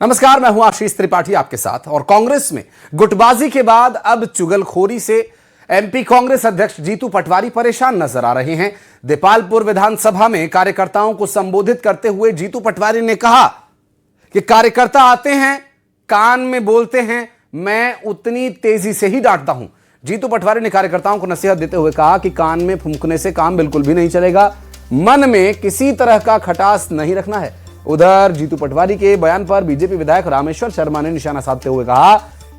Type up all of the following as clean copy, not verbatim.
नमस्कार, मैं हूं आशीष त्रिपाठी आपके साथ। और कांग्रेस में गुटबाजी के बाद अब चुगलखोरी से एमपी कांग्रेस अध्यक्ष जीतू पटवारी परेशान नजर आ रहे हैं। देपालपुर विधानसभा में कार्यकर्ताओं को संबोधित करते हुए जीतू पटवारी ने कहा कि कार्यकर्ता आते हैं, कान में बोलते हैं, मैं उतनी तेजी से ही डांटता हूं। जीतू पटवारी ने कार्यकर्ताओं को नसीहत देते हुए कहा कि कान में फूंकने से काम बिल्कुल भी नहीं चलेगा, मन में किसी तरह का खटास नहीं रखना है। उधर जीतू पटवारी के बयान पर बीजेपी विधायक रामेश्वर शर्मा ने निशाना साधते हुए कहा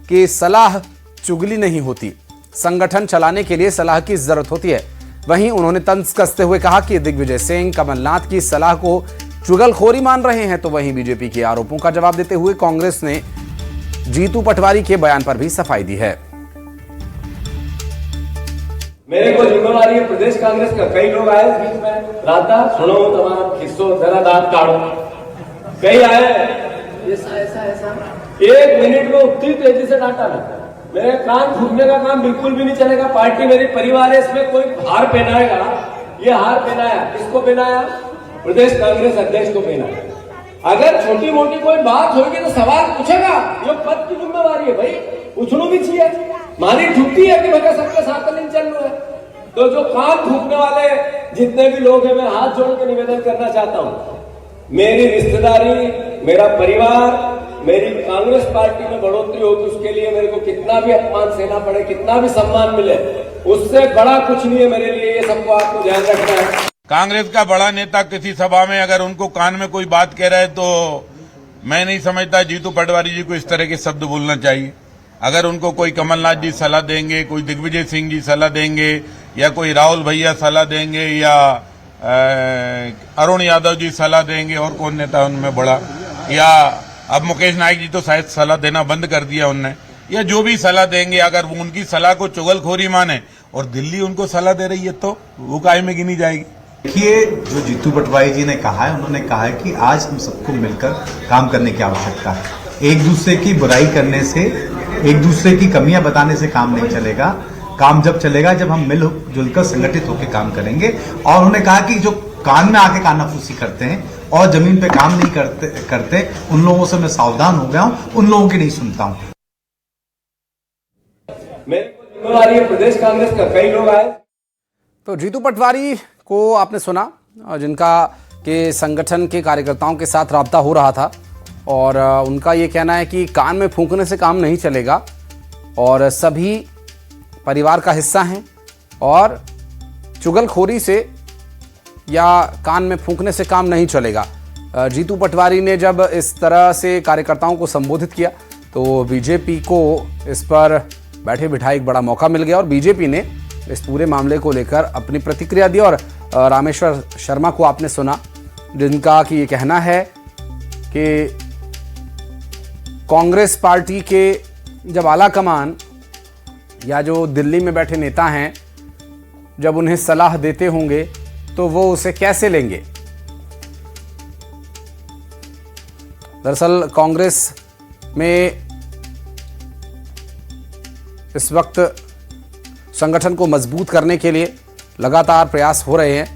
कि सलाह चुगली नहीं होती, संगठन चलाने के लिए सलाह की जरूरत होती है। वहीं उन्होंने तंज कसते हुए कहा कि दिग्विजय सिंह कमलनाथ की सलाह को चुगलखोरी मान रहे हैं, तो वहीं बीजेपी के आरोपों का जवाब देते हुए कांग्रेस ने जीतू पटवारी के बयान पर भी सफाई दी है। मेरे को जिम्मेवारी है प्रदेश कांग्रेस का। कई लोग आए बीच में, राता सुनो तुम्हारा किस्सो, जरा दांत काढ़ो। कई आए ऐसा ऐसा ऐसा, 1 मिनट में उतनी तेजी से डांटा ना। मेरे कान फूटने का काम बिल्कुल भी नहीं चलेगा। पार्टी मेरी परिवार है, इसमें कोई हार पहनाएगा। ये हार पहनाया, किसको पहनाया? प्रदेश कांग्रेस अध्यक्ष को पहनाया। अगर छोटी मोटी कोई बात होगी तो सवाल पूछेगा, ये पद की जिम्मेवारी है भाई, पूछना भी चाहिए। मारी छुट्टी है कि भैया सबके साथ नहीं चल रहा है। तो जो कान फूकने वाले जितने भी लोग हैं, मैं हाथ जोड़ के निवेदन करना चाहता हूं, मेरी रिश्तेदारी, मेरा परिवार, मेरी कांग्रेस पार्टी में बढ़ोतरी होगी, उसके लिए मेरे को कितना भी अपमान सहना पड़े, कितना भी सम्मान मिले, उससे बड़ा कुछ नहीं है मेरे लिए। ये सबको आपको ध्यान रखना है। कांग्रेस का बड़ा नेता किसी सभा में अगर उनको कान में कोई बात कह रहा है तो मैं नहीं समझता जीतू पटवारी जी को इस तरह के शब्द बोलना चाहिए। अगर उनको कोई कमलनाथ जी सलाह देंगे, कोई दिग्विजय सिंह जी सलाह देंगे, या कोई राहुल भैया सलाह देंगे, या अरुण यादव जी सलाह देंगे, और कौन नेता उनमें बड़ा, या अब मुकेश नायक जी तो शायद सलाह देना बंद कर दिया उनने, या जो भी सलाह देंगे, अगर वो उनकी सलाह को चुगलखोरी माने और दिल्ली उनको सलाह दे रही है तो वो काहे में गिनी जाएगी। देखिए, जो जीतू पटवारी जी ने कहा है, उन्होंने कहा है कि आज हम सबको मिलकर काम करने की आवश्यकता है। एक दूसरे की बुराई करने से, एक दूसरे की कमियां बताने से काम नहीं चलेगा। काम जब चलेगा जब हम मिलजुल कर संगठित होकर काम करेंगे। और उन्होंने कहा कि जो कान में आके कानाफूसी करते हैं और जमीन पे काम नहीं करते उन लोगों से मैं सावधान हो गया हूं, उन लोगों की नहीं सुनता हूं। मेरे को जिम्मेवारी है प्रदेश कांग्रेस का। कई लोग आए। तो जीतू पटवारी को आपने सुना, जिनका के संगठन के कार्यकर्ताओं के साथ राब्ता हो रहा था, और उनका ये कहना है कि कान में फूंकने से काम नहीं चलेगा और सभी परिवार का हिस्सा हैं, और चुगलखोरी से या कान में फूंकने से काम नहीं चलेगा। जीतू पटवारी ने जब इस तरह से कार्यकर्ताओं को संबोधित किया तो बीजेपी को इस पर बैठे बिठाए एक बड़ा मौका मिल गया, और बीजेपी ने इस पूरे मामले को लेकर अपनी प्रतिक्रिया दी। और रामेश्वर शर्मा को आपने सुना, जिनका कि ये कहना है कि कांग्रेस पार्टी के जब आला कमान या जो दिल्ली में बैठे नेता हैं, जब उन्हें सलाह देते होंगे तो वो उसे कैसे लेंगे। दरअसल कांग्रेस में इस वक्त संगठन को मजबूत करने के लिए लगातार प्रयास हो रहे हैं,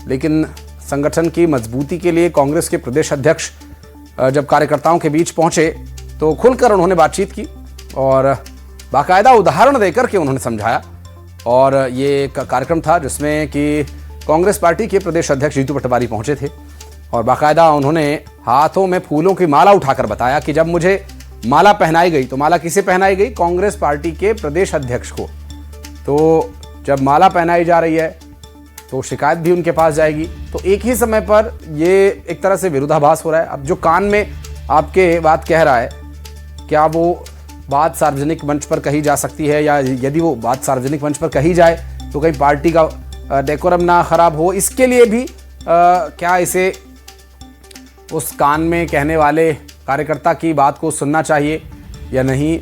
लेकिन संगठन की मजबूती के लिए कांग्रेस के प्रदेश अध्यक्ष जब कार्यकर्ताओं के बीच पहुंचे तो खुलकर उन्होंने बातचीत की और बाकायदा उदाहरण देकर के उन्होंने समझाया। और ये एक कार्यक्रम था जिसमें कि कांग्रेस पार्टी के प्रदेश अध्यक्ष जीतू पटवारी पहुंचे थे, और बाकायदा उन्होंने हाथों में फूलों की माला उठाकर बताया कि जब मुझे माला पहनाई गई, तो माला किसे पहनाई गई? कांग्रेस पार्टी के प्रदेश अध्यक्ष को। तो जब माला पहनाई जा रही है तो शिकायत भी उनके पास जाएगी। तो एक ही समय पर ये एक तरह से विरोधाभास हो रहा है। अब जो कान में आपके बात कह रहा है, क्या वो बात सार्वजनिक मंच पर कही जा सकती है, या यदि वो बात सार्वजनिक मंच पर कही जाए तो कहीं पार्टी का डेकोरम ना खराब हो, इसके लिए भी क्या इसे उस कान में कहने वाले कार्यकर्ता की बात को सुनना चाहिए या नहीं?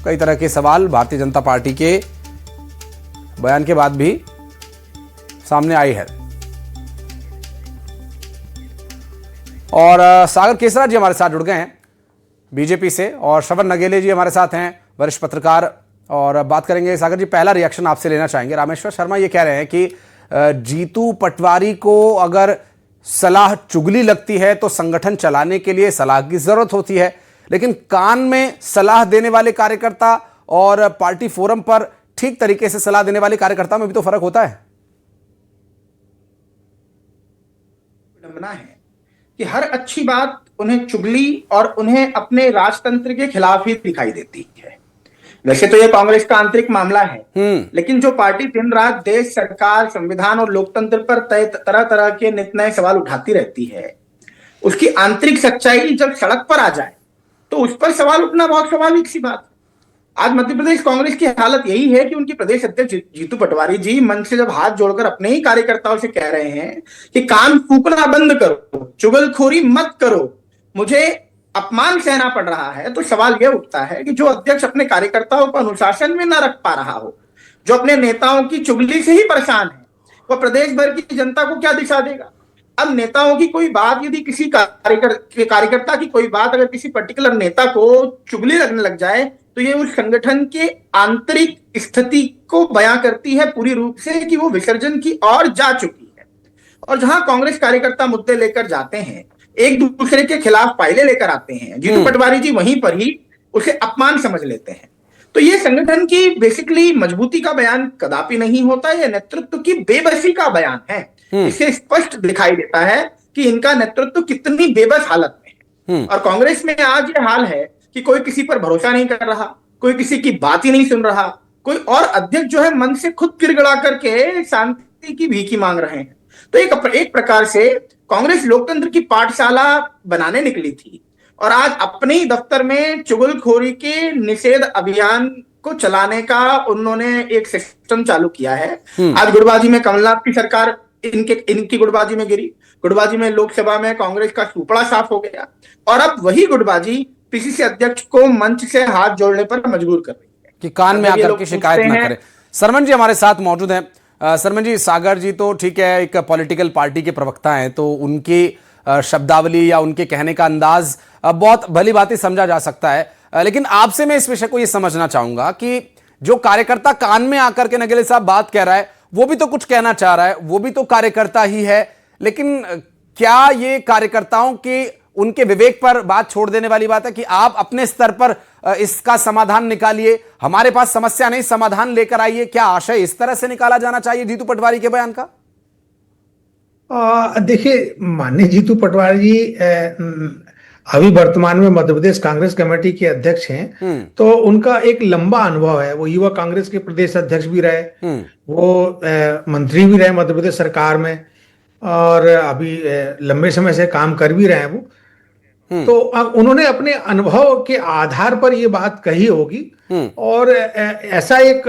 कई तरह के सवाल भारतीय जनता पार्टी के बयान के बाद भी सामने आई है। और सागर केसरा जी हमारे साथ जुड़ गए हैं बीजेपी से, और श्रवण नगेले जी हमारे साथ हैं, वरिष्ठ पत्रकार, और बात करेंगे। सागर जी, पहला रिएक्शन आपसे लेना चाहेंगे। रामेश्वर शर्मा ये कह रहे हैं कि जीतू पटवारी को अगर सलाह चुगली लगती है तो संगठन चलाने के लिए सलाह की जरूरत होती है। लेकिन कान में सलाह देने वाले कार्यकर्ता और पार्टी फोरम पर ठीक तरीके से सलाह देने वाले कार्यकर्ता में भी तो फर्क होता है। विडंबना है कि हर अच्छी बात उन्हें चुगली और उन्हें अपने राजतंत्र के खिलाफ ही दिखाई देती है। वैसे तो यह कांग्रेस का आंतरिक मामला है, लेकिन जो पार्टी दिन रात देश, सरकार, संविधान और लोकतंत्र पर तरह तरह के नित नए सवाल उठाती रहती है, उसकी आंतरिक सच्चाई जब सड़क पर आ जाए तो उस पर सवाल उठना बहुत स्वाभाविक सी बात है। आज मध्य प्रदेश कांग्रेस की हालत यही है कि उनकी प्रदेश अध्यक्ष जीतू पटवारी जी मंच से जब हाथ जोड़कर अपने ही कार्यकर्ताओं से कह रहे हैं कि कान फूकना बंद करो, चुगलखोरी मत करो, मुझे अपमान सहना पड़ रहा है, तो सवाल यह उठता है कि जो अध्यक्ष अपने कार्यकर्ताओं को अनुशासन में न रख पा रहा हो, जो अपने नेताओं की चुगली से ही परेशान है, वह प्रदेश भर की जनता को क्या दिशा देगा। अब नेताओं की कोई बात, यदि किसी कार्यकर्ता की कोई बात अगर किसी पर्टिकुलर नेता को चुगली लगने लग जाए तो ये उस संगठन के आंतरिक स्थिति को बयां करती है पूरी रूप से कि वो विसर्जन की ओर जा चुकी है। और जहां कांग्रेस कार्यकर्ता मुद्दे लेकर जाते हैं, एक दूसरे के खिलाफ फाइलें लेकर आते हैं, जीतू पटवारी जी वहीं पर ही उसे अपमान समझ लेते हैं। तो ये संगठन की बेसिकली मजबूती का बयान कदापि नहीं होता, यह नेतृत्व की बेबसी का बयान है। इससे स्पष्ट दिखाई देता है कि इनका नेतृत्व कितनी बेबस हालत में है। और कांग्रेस में आज ये हाल है कि कोई किसी पर भरोसा नहीं कर रहा, कोई किसी की बात ही नहीं सुन रहा, कोई और अध्यक्ष जो है मन से खुद गिड़गिड़ा करके शांति की भीख मांग रहे हैं। तो एक प्रकार से कांग्रेस लोकतंत्र की पाठशाला बनाने निकली थी और आज अपने ही दफ्तर में चुगलखोरी के निषेध अभियान को चलाने का उन्होंने एक सिस्टम चालू किया है। आज गुटबाजी में कमलनाथ की सरकार इनकी गुटबाजी में गिरी, गुटबाजी में लोकसभा में कांग्रेस का सुपड़ा साफ हो गया और अब वही गुटबाजी पीसीसी अध्यक्ष को मंच से हाथ जोड़ने पर मजबूर कर रही है कि कान में आकर के शिकायत ना करें। सरमन जी हमारे साथ मौजूद हैं। सरमन जी, सागर जी तो ठीक है एक पॉलिटिकल पार्टी के प्रवक्ता हैं, तो उनकी शब्दावली या उनके कहने का अंदाज बहुत भली भांति समझा जा सकता है, लेकिन आपसे मैं इस विषय को ये समझना चाहूंगा कि जो कार्यकर्ता कान में आकर के नगेले साहब बात कह रहा है, वो भी तो कुछ कहना चाह रहा है, वो भी तो कार्यकर्ता ही है, लेकिन क्या ये कार्यकर्ताओं की उनके विवेक पर बात छोड़ देने वाली बात है कि आप अपने स्तर पर इसका समाधान निकालिए, हमारे पास समस्या नहीं, समाधान लेकर आइए? क्या आशय इस तरह से निकाला जाना चाहिए जीतू पटवारी के बयान का? देखिए, माननीय जीतू पटवारी जी अभी वर्तमान में मध्य प्रदेश कांग्रेस कमेटी के अध्यक्ष हैं, तो उनका एक लंबा अनुभव है। वो युवा कांग्रेस के प्रदेश अध्यक्ष भी रहे, वो मंत्री भी रहे मध्य प्रदेश सरकार में और अभी लंबे समय से काम कर भी रहे हैं वो। तो अब उन्होंने अपने अनुभव के आधार पर ये बात कही होगी और ऐसा एक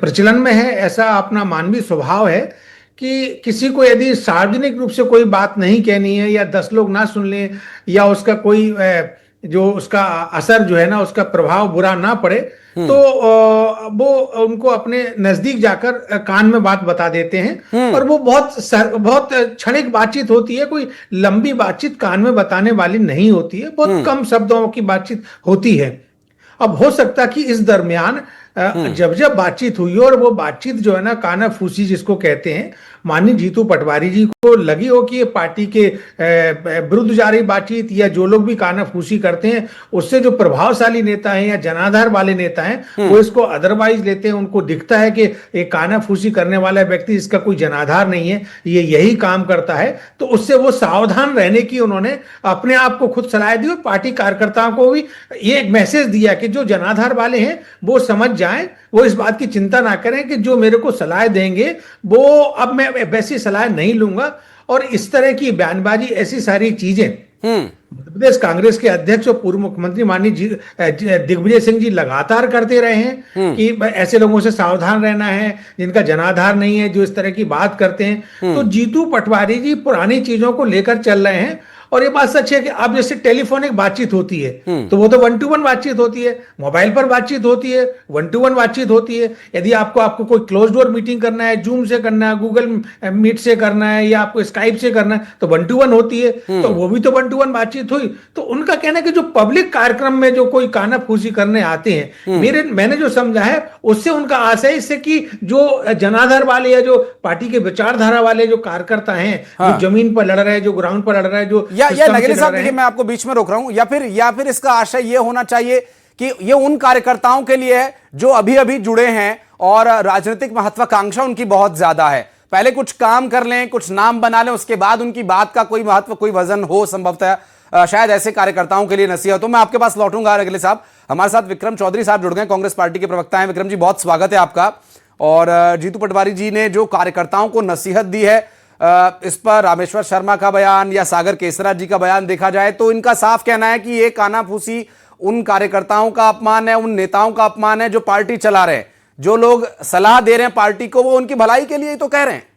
प्रचलन में है, ऐसा अपना मानवीय स्वभाव है कि किसी को यदि सार्वजनिक रूप से कोई बात नहीं कहनी है या 10 लोग ना सुन लें या उसका कोई जो उसका असर जो है ना, उसका प्रभाव बुरा ना पड़े, तो वो उनको अपने नजदीक जाकर कान में बात बता देते हैं और वो बहुत क्षणिक बातचीत होती है, कोई लंबी बातचीत कान में बताने वाली नहीं होती है, बहुत कम शब्दों की बातचीत होती है। अब हो सकता कि इस दरमियान जब बातचीत हुई और वो बातचीत जो है ना कानाफूसी जिसको कहते हैं, माननीय जीतू पटवारी जी को लगी हो कि ये पार्टी के विरुद्ध जा रही बातचीत या जो लोग भी कानाफूसी करते हैं उससे जो प्रभावशाली नेता हैं या जनाधार वाले नेता हैं वो इसको अदरवाइज लेते हैं। उनको दिखता है कि एक कानाफूसी करने वाला व्यक्ति इसका कोई जनाधार नहीं है, ये यही काम करता है, तो उससे वो सावधान रहने की उन्होंने अपने आप को खुद सलाह दी और पार्टी कार्यकर्ताओं को भी ये एक मैसेज दिया कि जो जनाधार वाले हैं वो समझ जाएं, वो इस बात की चिंता ना करें कि जो मेरे को सलाह देंगे वो अब मैं वैसी सलाह नहीं लूंगा। और इस तरह की बयानबाजी, ऐसी सारी चीजें मध्य प्रदेश कांग्रेस के अध्यक्ष और पूर्व मुख्यमंत्री माननीय दिग्विजय सिंह जी लगातार करते रहे हैं कि ऐसे लोगों से सावधान रहना है जिनका जनाधार नहीं है, जो इस तरह की बात करते हैं। तो जीतू पटवारी जी पुरानी चीजों को लेकर चल रहे हैं और ये बात सच है कि अब जैसे टेलीफोनिक बातचीत होती है तो वो तो 1-to-1 बातचीत होती है, मोबाइल पर बातचीत होती है, 1-to-1 बातचीत होती है। यदि आपको कोई क्लोज डोर मीटिंग करना है, जूम से करना है, गूगल मीट से करना है या आपको स्काइप से करना है तो 1-to-1 होती है, तो वो भी तो 1-to-1 बातचीत बातचीत हुई तो उनका कहना है कि जो पब्लिक कार्यक्रम में जो कोई कानाफूसी करने आते हैं, मैंने जो समझा है उससे उनका आशय इससे कि जो जनाधार वाले या जो पार्टी के विचारधारा वाले जो कार्यकर्ता हैं, जो जमीन पर लड़ रहे हैं, जो ग्राउंड पर लड़ रहे हैं, जो या नगेली साहब, देखिए मैं आपको बीच में रोक रहा हूं, या फिर इसका आशय ये होना चाहिए कि ये उन कार्यकर्ताओं के लिए है जो अभी अभी जुड़े हैं और राजनीतिक महत्वाकांक्षा उनकी बहुत ज्यादा है, पहले कुछ काम कर लें, कुछ नाम बना लें, उसके बाद उनकी बात का कोई महत्व, कोई वजन हो संभवतः शायद ऐसे कार्यकर्ताओं के लिए नसीहत हो। मैं आपके पास लौटूंगा नगेली साहब। हमारे साथ विक्रम चौधरी साहब जुड़ गए, कांग्रेस पार्टी के प्रवक्ता हैं। विक्रम जी, बहुत स्वागत है आपका। और जीतू पटवारी जी ने जो कार्यकर्ताओं को नसीहत दी है, इस पर रामेश्वर शर्मा का बयान या सागर केसरा जी का बयान देखा जाए तो इनका साफ कहना है कि ये कानाफूसी उन कार्यकर्ताओं का अपमान है, उन नेताओं का अपमान है जो पार्टी चला रहे हैं। जो लोग सलाह दे रहे हैं पार्टी को, वो उनकी भलाई के लिए ही तो कह रहे हैं।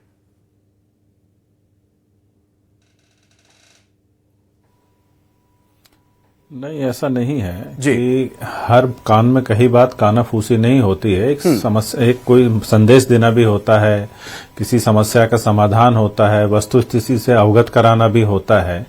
नहीं, ऐसा नहीं है कि हर कान में कही बात कानाफूसी नहीं होती है। एक समस्या, एक कोई संदेश देना भी होता है, किसी समस्या का समाधान होता है, वस्तुस्थिति से अवगत कराना भी होता है।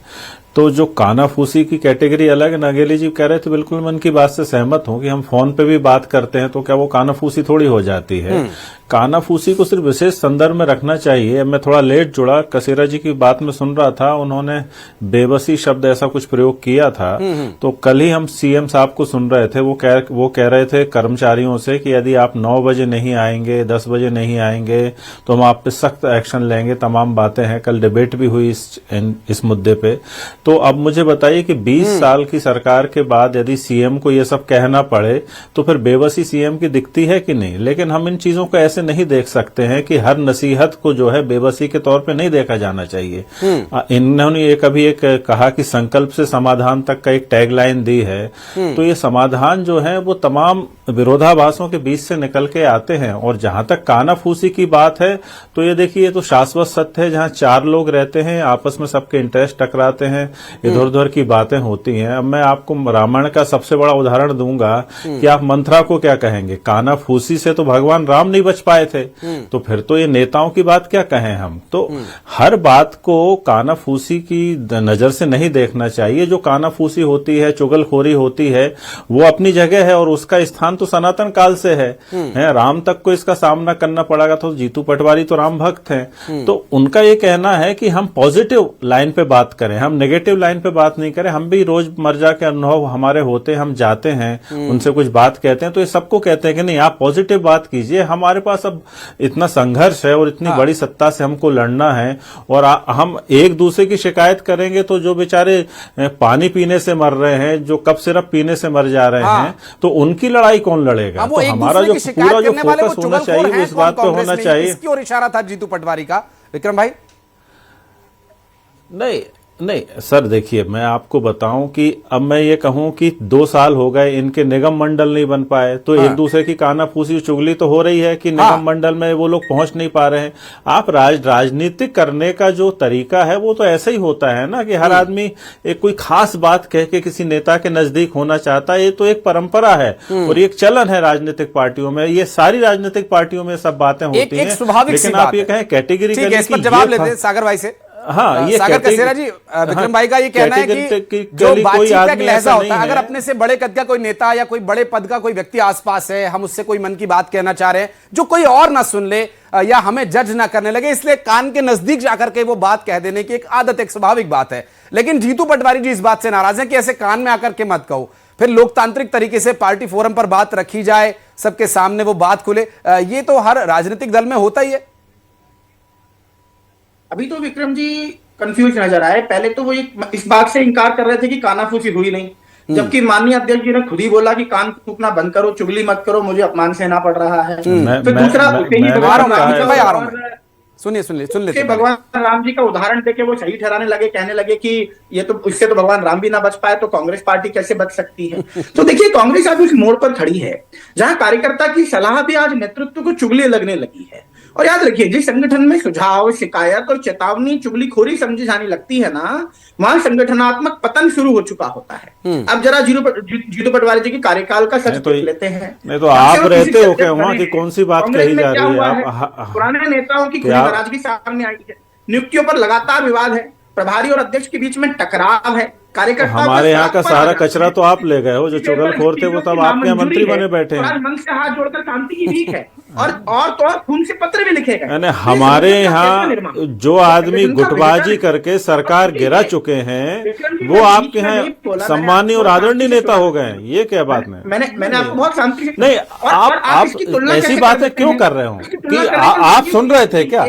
तो जो कानाफूसी की कैटेगरी अलग है, नगेली जी कह रहे थे, बिल्कुल मैं उनकी बात से सहमत हूं कि हम फोन पे भी बात करते हैं तो क्या वो कानाफूसी थोड़ी हो जाती है। कानाफूसी को सिर्फ विशेष संदर्भ में रखना चाहिए। मैं थोड़ा लेट जुड़ा, कसेरा जी की बात में सुन रहा था, उन्होंने बेबसी शब्द ऐसा कुछ प्रयोग किया था। तो कल ही हम सीएम साहब को सुन रहे थे, वो कह रहे थे कर्मचारियों से कि यदि आप 9 बजे नहीं आएंगे, 10 बजे नहीं आएंगे तो हम आप पे सख्त एक्शन लेंगे। तमाम बातें हैं, कल डिबेट भी हुई इस मुद्दे पे। तो अब मुझे बताइए कि 20 साल की सरकार के बाद यदि सीएम को ये सब कहना पड़े तो फिर बेबसी सीएम की दिखती है कि नहीं। लेकिन हम इन चीजों को ऐसे नहीं देख सकते हैं कि हर नसीहत को जो है बेबसी के तौर पे नहीं देखा जाना चाहिए। इन्होंने एक कहा कि संकल्प से समाधान तक का एक टैगलाइन दी है। तो ये समाधान जो है वो तमाम विरोधाभासों के बीच से निकल के आते हैं। और जहां तक कानाफूसी की बात है तो ये देखिए, ये तो शाश्वत सत्य है, जहां 4 लोग रहते हैं, आपस में सबके इंटरेस्ट टकराते हैं, इधर उधर की बातें होती हैं। अब मैं आपको रामायण का सबसे बड़ा उदाहरण दूंगा कि आप मंथरा को क्या कहेंगे। कानाफूसी से तो भगवान राम नहीं बच पाए थे, तो फिर तो ये नेताओं की बात क्या कहें हम। तो हर बात को कानाफूसी की नजर से नहीं देखना चाहिए। जो कानाफूसी होती है, चुगलखोरी होती है, वो अपनी जगह है और उसका स्थान तो सनातन काल से है। राम तक को इसका सामना करना पड़ेगा। तो जीतू पटवारी तो राम भक्त हैं, तो उनका ये कहना है कि हम पॉजिटिव लाइन पे बात करें, हम नेगेटिव लाइन पे बात नहीं करें। हम भी रोजमर्रा के अनुभव हमारे होते हैं, हम जाते हैं, उनसे कुछ बात कहते हैं तो ये सबको कहते हैं कि नहीं, आप पॉजिटिव बात कीजिए, हमारे पास अब इतना संघर्ष है और इतनी बड़ी सत्ता से हमको लड़ना है। और हम एक दूसरे की शिकायत करेंगे तो जो बेचारे पानी पीने से मर रहे हैं, जो कप सिरप पीने से मर जा रहे हैं, तो उनकी लड़ाई कौन लड़ेगा। तो हमारा जो पूरा जो फोकस होना चाहिए वो इस बात पे होना चाहिए। इसकी ओर इशारा था जीतू पटवारी का। विक्रम भाई, नहीं सर, देखिए मैं आपको बताऊं कि अब मैं ये कहूं कि 2 साल हो गए, इनके निगम मंडल नहीं बन पाए, तो एक दूसरे की कानाफूसी चुगली तो हो रही है कि निगम मंडल में वो लोग पहुंच नहीं पा रहे हैं। आप राजनीतिक करने का जो तरीका है वो तो ऐसा ही होता है ना कि हर आदमी एक कोई खास बात कह के किसी नेता के नजदीक होना चाहता है। ये तो एक परंपरा है और एक चलन है राजनीतिक पार्टियों में। ये सारी राजनीतिक पार्टियों में सब बातें होती हैं, लेकिन आप ये कहें कैटेगरी जवाब लेते हैं सागर भाई से। हाँ, ये सागर कसेरा जी, विक्रम भाई का ये कहना है कि जो बातचीत का एक लहजा होता है, अगर अपने से बड़े कद का कोई नेता या कोई बड़े पद का कोई व्यक्ति आसपास है, हम उससे कोई मन की बात कहना चाह रहे हैं जो कोई और ना सुन ले या हमें जज ना करने लगे, इसलिए कान के नजदीक जाकर के वो बात कह देने की एक आदत, एक स्वाभाविक बात है। लेकिन जीतू पटवारी जी इस बात से नाराज है कि ऐसे कान में आकर के मत कहो, फिर लोकतांत्रिक तरीके से पार्टी फोरम पर बात रखी जाए, सबके सामने वो बात खुले। ये तो हर राजनीतिक दल में होता ही है। अभी तो विक्रम जी कंफ्यूज नजर आए। पहले तो वो इस बात से इनकार कर रहे थे कि कानाफूसी हुई नहीं, जबकि माननीय अध्यक्ष जी ने खुद ही बोला कि कान फूकना बंद करो, चुगली मत करो, मुझे अपमान सहना पड़ रहा है। तो दूसरा सुनिए भगवान राम जी का उदाहरण देके वो सही ठहराने लगे, कहने लगे कि ये तो इससे तो भगवान राम भी ना बच पाए तो कांग्रेस पार्टी कैसे बच सकती है। तो देखिए, कांग्रेस आज उस मोड़ पर खड़ी है जहां कार्यकर्ता की सलाह भी आज नेतृत्व को चुगली लगने लगी है। और याद रखिए, जिस संगठन में सुझाव, शिकायत और चेतावनी चुगलीखोरी समझी जाने लगती है ना, वहां संगठनात्मक पतन शुरू हो चुका होता है। अब जरा जीतू पटवारी जी के कार्यकाल का सच देख लेते हैं। नहीं तो आप रहते हो क्या वहां की कौन सी बात कही जा रही है? पुराने नेताओं की खुली नाराजगी सामने आई है, नियुक्तियों पर लगातार विवाद है, प्रभारी और अध्यक्ष के बीच में टकराव है, कार्यकर्ताओं हमारे यहाँ का सड़क पर सारा आना। कचरा तो आप ले गए हो, जो चुगलखोर थे वो तब आपके यहाँ मंत्री बने बैठे और आज हैं। मंच से हाथ जोड़कर शांति की भीख है और तो और खून से पत्र भी लिखे गए। यानी हमारे यहाँ जो आदमी गुटबाजी करके सरकार गिरा चुके हैं वो आपके यहाँ सम्मानीय और आदरणीय नेता हो गए हैं, ये क्या बात है? मैंने आपको बहुत शांति से नहीं, और आप इसकी तुलना ऐसी कैसे बातें कर सकते क्यों हैं? कर रहे हो इसकी कि तुलना करने आप के सुन रहे थे लिए क्या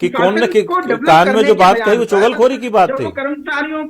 कि कौन ने कान में जो बात कही वो चुगलखोरी की बात थी? कर्मचारियों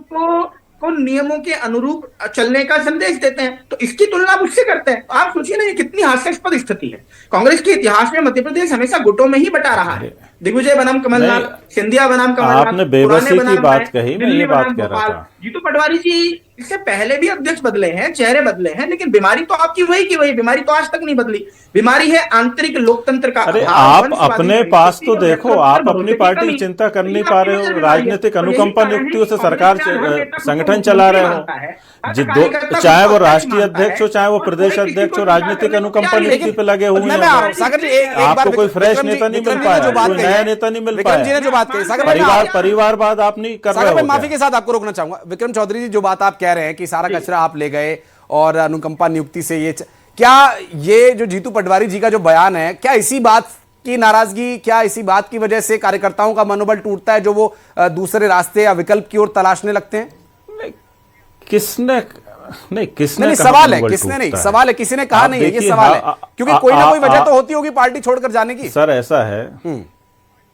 को नियमों के अनुरूप चलने का संदेश देते हैं, तो इसकी तुलना आप उससे करते हैं। आप सोचिए ना, ये कितनी हास्यास्पद स्थिति है। कांग्रेस के इतिहास में मध्य प्रदेश हमेशा गुटों में ही बटा रहा है। दिग्विजय बनाम कमलनाथ, सिंधिया बनाम कमलनाथ, आपने बेबसी पुराने बनाम की बात मैं, कही, मैं दिल्ली ये बात बनाम कह रहा भोपाल। था। जीतू पटवारी जी, इससे पहले भी अध्यक्ष बदले हैं, चेहरे बदले हैं, लेकिन बीमारी तो आपकी वही की वही, बीमारी तो आज तक नहीं बदली। बीमारी है आंतरिक लोकतंत्र का अरे अभाव, आप वंशवादी अपने पास तो परिस्थिति और देखो, नेतृत्व आप पर अपनी भरोसे की पार्टी की कमी। चिंता कर नहीं तो पा आपकी रहे हो, वजह से राजनीतिक बीमारी है। अनुकंपा तो यही नियुक्तियों से कारण है सरकार कि कांग्रेस संगठन चला रहे हो, चाहे वो राष्ट्रीय अध्यक्ष हो चाहे वो प्रदेश अध्यक्ष हो, राजनीतिक अनुकंपा नियुक्ति पे लगे हुए मैं आ रहा हूं हैं। सागर जी, एक बार आपको कोई फ्रेश विक्रम जी- नेता नहीं मिल विक्रम जी ने पाया, जो बात कोई कही नया है, नेता नहीं मिल विक्रम जी ने पाया। जो बात कही, सागर भाई, परिवारवाद आप नहीं कर रहे सागर हो भाई, माफी क्या? के साथ आपको रोकना चाहूंगा। विक्रम चौधरी जी, जो बात आप कह रहे हैं कि सारा कचरा आप ले गए और अनुकंपा नियुक्ति से क्या ये जो जीतू पटवारी जी का जो बयान है, क्या इसी बात की नाराजगी, क्या इसी बात की वजह से कार्यकर्ताओं का मनोबल टूटता है जो वो दूसरे रास्ते या विकल्प की ओर तलाशने लगते हैं? किसने नहीं, कहा सवाल है, मनोबल किसने नहीं, टूटता है? सवाल है, किसी ने कहा आप नहीं है, ये देखिए, सवाल है, क्योंकि कोई ना कोई वजह तो होती होगी पार्टी छोड़कर जाने की। सर ऐसा है,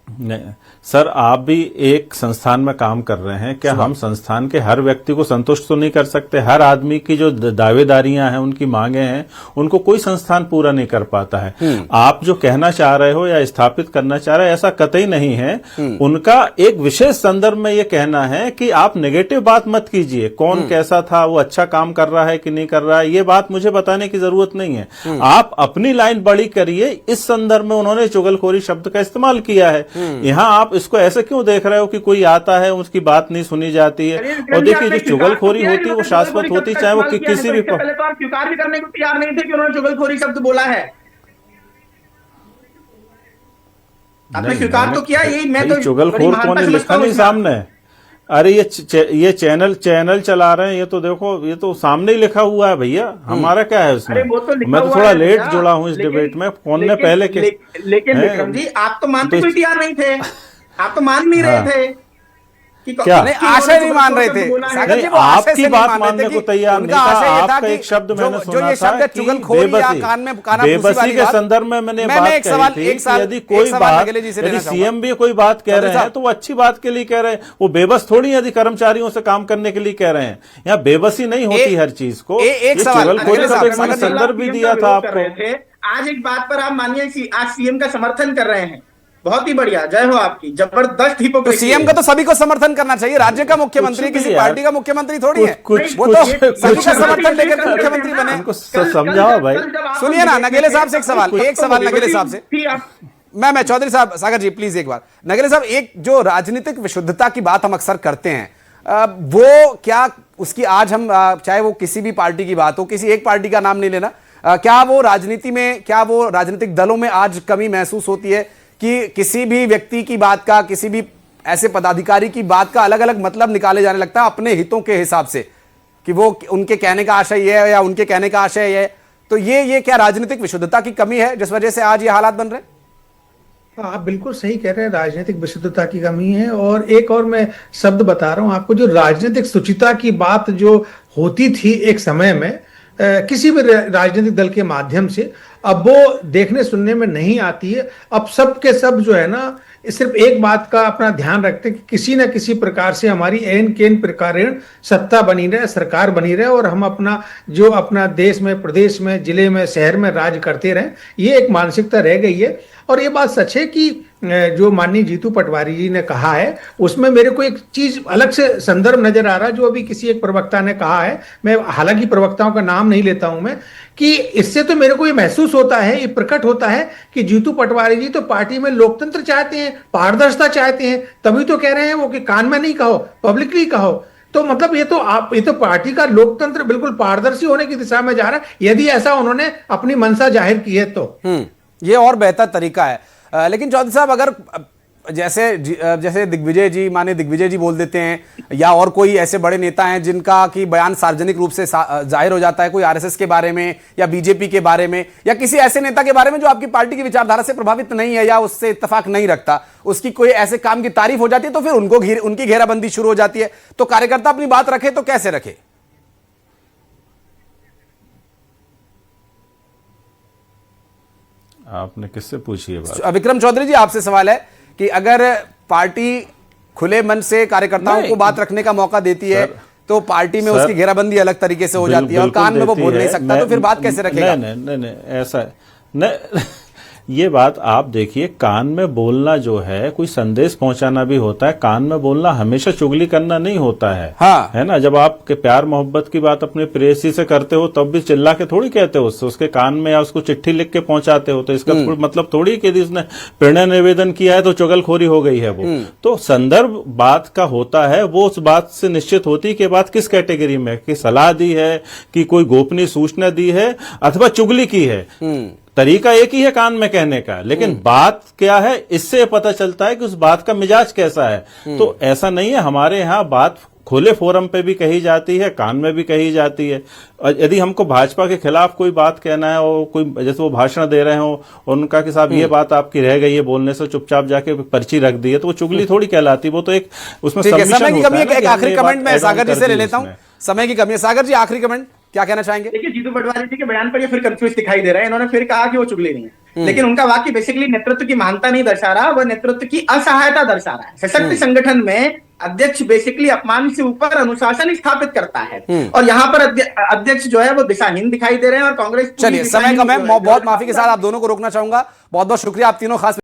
नहीं सर, आप भी एक संस्थान में काम कर रहे हैं, क्या हम संस्थान के हर व्यक्ति को संतुष्ट तो नहीं कर सकते? हर आदमी की जो दावेदारियां हैं, उनकी मांगे हैं, उनको कोई संस्थान पूरा नहीं कर पाता है। आप जो कहना चाह रहे हो या स्थापित करना चाह रहे हो, ऐसा कतई नहीं है। उनका एक विशेष संदर्भ में ये कहना है कि आप नेगेटिव बात मत कीजिए, कौन कैसा था, वो अच्छा काम कर रहा है कि नहीं कर रहा है, ये बात मुझे बताने की जरूरत नहीं है। आप अपनी लाइन बड़ी करिए। इस संदर्भ में उन्होंने चुगलखोरी शब्द का इस्तेमाल किया है। यहाँ आप इसको ऐसे क्यों देख रहे हो कि कोई आता है उसकी बात नहीं सुनी जाती है? और देखिए, जो चुगलखोरी होती है वो शाश्वत होती, चाहे वो किसी भी पहले तो आप स्वीकार भी करने को तैयार नहीं थे कि उन्होंने चुगलखोरी शब्द बोला है। आपने स्वीकार तो किया, यही मैं तो चुगलखोर कौन है, लिखा नहीं सामने? अरे ये चैनल चला रहे हैं, ये तो देखो, ये तो सामने ही लिखा हुआ है भैया। हमारा क्या है उसमें? मैं तो थोड़ा लेट जुड़ा हूँ इस डिबेट में। कौन ने पहले के? लेकिन विक्रम जी, आप तो मानते कोई तैयार नहीं थे, आप तो मान नहीं रहे थे कि क्या? नहीं, आशय नहीं मान रहे थे सागर जी, वो आशय से आपकी नहीं बात मान रहे मानने थे को कि तैयार नहीं उनका आशय ये था। था आपका कि एक शब्द मैंने जो सुना ये शब्द था चुगलखोरी या कान में कानाफूसी बेबसी वाली के बात, संदर्भ में मैंने मैं बात एक सवाल कही थी एक साल कि यदि कोई बात, यदि सीएम भी कोई बात कह रहे हैं तो वो अच्छी बात के लिए कह रहे हैं, वो बेबस थोड़ी यदि कर्मचारियों से काम करने के लिए कह रहे हैं। यहाँ बेबसी नहीं होती हर चीज को। एक सवाल चुगलखोरी का एक मैंने संदर्भ भी दिया था आपको। आज एक बात पर आप मानिए कि आज सीएम का समर्थन कर रहे हैं, बहुत ही बढ़िया, जय हो आपकी, जबरदस्त हिपोक्रेसी। तो सीएम का तो सभी को समर्थन करना चाहिए, राज्य का मुख्यमंत्री, किसी पार्टी का मुख्यमंत्री थोड़ी है, वो तो सभी का समर्थन लेकर के मुख्यमंत्री बने। उनको समझाओ भाई। सुनिए ना, नगेले साहब से एक सवाल नगेले साहब से, मैं चौधरी साहब, सागर जी प्लीज एक बार। नगेले साहब, एक जो राजनीतिक विशुद्धता की बात हम अक्सर करते हैं, वो क्या उसकी आज हम चाहे वो किसी भी पार्टी की बात हो, किसी एक पार्टी का नाम नहीं लेना, क्या वो राजनीति में, क्या वो राजनीतिक दलों में आज कमी महसूस होती है कि किसी भी व्यक्ति की बात का, किसी भी ऐसे पदाधिकारी की बात का अलग अलग मतलब निकाले जाने लगता है अपने हितों के हिसाब से, कि वो उनके कहने का आशय ये है या उनके कहने का आशय ये है? तो ये क्या राजनीतिक विशुद्धता की कमी है जिस वजह से आज ये हालात बन रहे हैं? आप बिल्कुल सही कह रहे हैं, राजनीतिक विशुद्धता की कमी है। और एक और मैं शब्द बता रहा हूं आपको, जो राजनीतिक शुचिता की बात जो होती थी एक समय में किसी भी राजनीतिक दल के माध्यम से, अब वो देखने सुनने में नहीं आती है। अब सब के सब जो है ना, सिर्फ एक बात का अपना ध्यान रखते हैं कि किसी न किसी प्रकार से हमारी एन केन प्रकार सत्ता बनी रहे, सरकार बनी रहे, और हम अपना देश में, प्रदेश में, जिले में, शहर में राज करते रहें। ये एक मानसिकता रह गई है। और ये बात सच है कि जो माननीय जीतू पटवारी जी ने कहा है, उसमें मेरे को एक चीज अलग से संदर्भ नजर आ रहा है, जो अभी किसी एक प्रवक्ता ने कहा है। मैं हालांकि प्रवक्ताओं का नाम नहीं लेता हूं मैं, कि इससे तो मेरे को ये महसूस होता है, ये प्रकट होता है कि जीतू पटवारी जी तो पार्टी में लोकतंत्र चाहते हैं, पारदर्शिता चाहते हैं, तभी तो कह रहे हैं वो कि कान में नहीं कहो, पब्लिकली कहो। तो मतलब ये तो पार्टी का लोकतंत्र बिल्कुल पारदर्शी होने की दिशा में जा रहा है, यदि ऐसा उन्होंने अपनी मंशा जाहिर की है तो। ये और बेहतर तरीका है। लेकिन चौधरी साहब, अगर जैसे दिग्विजय जी, माने दिग्विजय जी बोल देते हैं, या और कोई ऐसे बड़े नेता हैं जिनका कि बयान सार्वजनिक रूप से जाहिर हो जाता है, कोई आरएसएस के बारे में या बीजेपी के बारे में या किसी ऐसे नेता के बारे में जो आपकी पार्टी की विचारधारा से प्रभावित नहीं है या उससे इत्तेफाक नहीं रखता, उसकी कोई ऐसे काम की तारीफ हो जाती है तो फिर उनकी घेराबंदी शुरू हो जाती है। तो कार्यकर्ता अपनी बात रखे तो कैसे रखे? आपने किससे पूछी है बात? विक्रम चौधरी जी, आपसे सवाल है कि अगर पार्टी खुले मन से कार्यकर्ताओं को बात रखने का मौका देती है तो पार्टी में उसकी घेराबंदी अलग तरीके से हो जाती है और कान में वो बोल नहीं सकता, तो फिर बात कैसे रखेगा? नहीं, ऐसा नहीं, ये बात आप देखिए, कान में बोलना जो है कोई संदेश पहुंचाना भी होता है। कान में बोलना हमेशा चुगली करना नहीं होता है। हाँ। है ना, जब आप के प्यार मोहब्बत की बात अपने प्रेयसी से करते हो तब भी चिल्ला के थोड़ी कहते हो उसके कान में, या उसको चिट्ठी लिख के पहुंचाते हो, तो इसका मतलब थोड़ी कि इसने प्रणय निवेदन किया है तो चुगलखोरी हो गई है वो। तो संदर्भ बात का होता है, वो उस बात से निश्चित होती है कि बात किस कैटेगरी में, कि सलाह दी है, कि कोई गोपनीय सूचना दी है, अथवा चुगली की है। तरीका एक ही है कान में कहने का, लेकिन बात क्या है इससे पता चलता है कि उस बात का मिजाज कैसा है। तो ऐसा नहीं है, हमारे यहाँ बात खुले फोरम पे भी कही जाती है, कान में भी कही जाती है। और यदि हमको भाजपा के खिलाफ कोई बात कहना है और कोई जैसे वो भाषण दे रहे हो और उनका कि साहब ये बात आपकी रह गई है बोलने से, चुपचाप जाके पर्ची रख दी है, तो वो चुगली थोड़ी कहलाती, वो तो एक उसमें समय की कमी है। एक आखिरी कमेंट मैं सागर जी से ले लेता हूं, समय की कमी है। सागर जी, आखिरी कमेंट क्या कहना चाहेंगे? देखिए, जीतू पटवारी जी के बयान पर ये फिर कंफ्यूज दिखाई दे रहा है। इन्होंने फिर कहा कि वो चुगली नहीं है, लेकिन उनका वाक्य बेसिकली नेतृत्व की महानता नहीं दर्शा रहा, वह नेतृत्व की असहायता दर्शा रहा है। सशक्त संगठन में अध्यक्ष बेसिकली अपमान से ऊपर अनुशासन स्थापित करता है, और यहाँ पर अध्यक्ष जो है वो दिशाहीन दिखाई दे रहे हैं और कांग्रेस। चलिए, समय कम है, बहुत माफी के साथ आप दोनों को रोकना चाहूंगा। बहुत बहुत शुक्रिया आप तीनों, खास